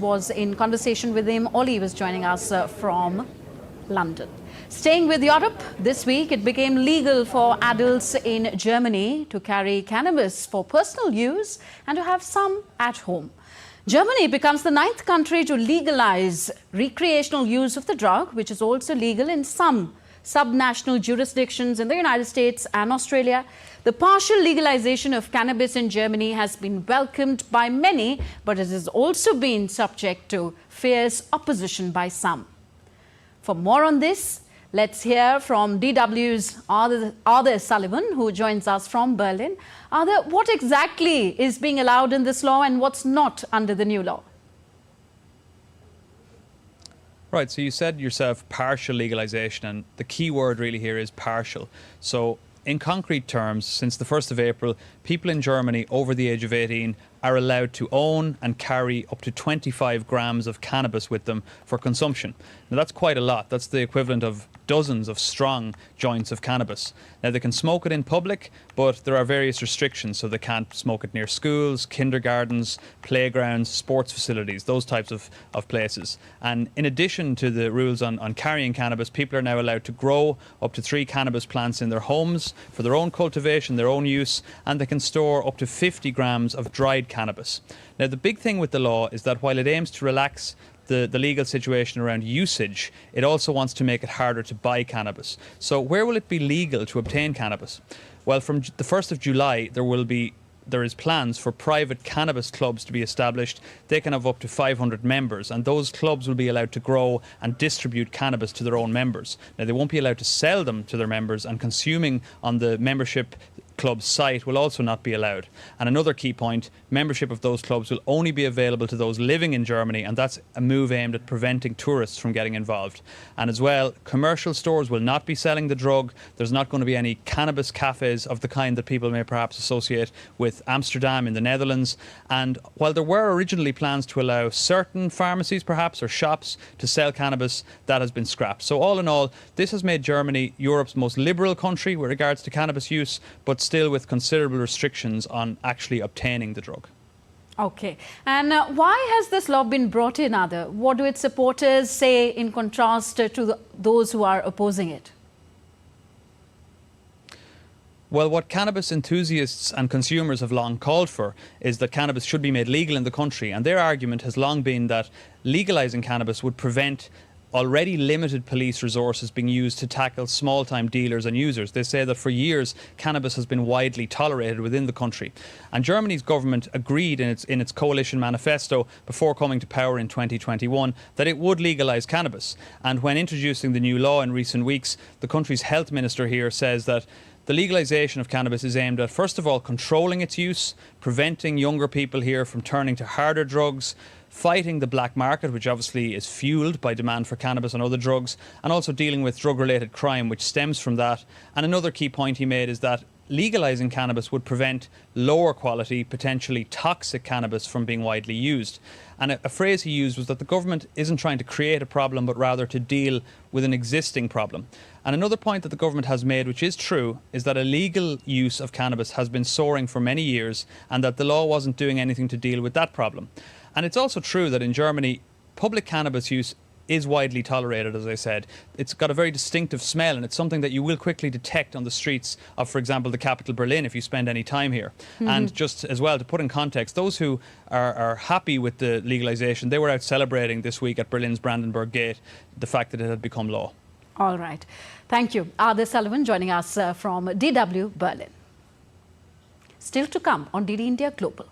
was in conversation with him. Ollie was joining us from London. Staying with Europe, this week it became legal for adults in Germany to carry cannabis for personal use and to have some at home. Germany becomes the 9th country to legalize recreational use of the drug, which is also legal in some subnational jurisdictions in the United States and Australia. The partial legalization of cannabis in Germany has been welcomed by many, but it has also been subject to fierce opposition by some. For more on this, let's hear from DW's Arthur Sullivan, who joins us from Berlin. Arthur, what exactly is being allowed in this law and what's not under the new law? Right, so you said yourself partial legalization, and the key word really here is partial. So in concrete terms, since the 1st of April, people in Germany over the age of 18 are allowed to own and carry up to 25 grams of cannabis with them for consumption. Now that's quite a lot. That's the equivalent of dozens of strong joints of cannabis. Now they can smoke it in public, but there are various restrictions, so they can't smoke it near schools, kindergartens, playgrounds, sports facilities, those types of places. And in addition to the rules on carrying cannabis, people are now allowed to grow up to 3 cannabis plants in their homes for their own cultivation, their own use, and they can store up to 50 grams of dried cannabis. Now the big thing with the law is that while it aims to relax the legal situation around usage, it also wants to make it harder to buy cannabis. So where will it be legal to obtain cannabis? Well, from the 1st of July, there is plans for private cannabis clubs to be established. They can have up to 500 members, and those clubs will be allowed to grow and distribute cannabis to their own members. Now, they won't be allowed to sell them to their members, and consuming on the membership club site will also not be allowed. And another key point, membership of those clubs will only be available to those living in Germany, and that's a move aimed at preventing tourists from getting involved. And as well, commercial stores will not be selling the drug. There's not going to be any cannabis cafes of the kind that people may perhaps associate with Amsterdam in the Netherlands. And while there were originally plans to allow certain pharmacies perhaps or shops to sell cannabis, that has been scrapped. So all in all, this has made Germany Europe's most liberal country with regards to cannabis use, but still with considerable restrictions on actually obtaining the drug. Okay. And why has this law been brought in, Arthur? What do its supporters say in contrast to those who are opposing it? Well, what cannabis enthusiasts and consumers have long called for is that cannabis should be made legal in the country. And their argument has long been that legalising cannabis would prevent already limited police resources being used to tackle small-time dealers and users. They say that for years, cannabis has been widely tolerated within the country. And Germany's government agreed in its coalition manifesto before coming to power in 2021 that it would legalise cannabis. And when introducing the new law in recent weeks, the country's health minister here says that the legalisation of cannabis is aimed at, first of all, controlling its use, preventing younger people here from turning to harder drugs, fighting the black market, which obviously is fuelled by demand for cannabis and other drugs, and also dealing with drug-related crime, which stems from that. And another key point he made is that legalising cannabis would prevent lower quality, potentially toxic cannabis from being widely used. And a phrase he used was that the government isn't trying to create a problem, but rather to deal with an existing problem. And another point that the government has made, which is true, is that illegal use of cannabis has been soaring for many years, and that the law wasn't doing anything to deal with that problem. And it's also true that in Germany, public cannabis use is widely tolerated, as I said. It's got a very distinctive smell, and it's something that you will quickly detect on the streets of, for example, the capital Berlin if you spend any time here. And just as well, to put in context, those who are happy with the legalisation, they were out celebrating this week at Berlin's Brandenburg Gate the fact that it had become law. All right. Thank you. Arthur Sullivan joining us from DW Berlin. Still to come on DD India Global.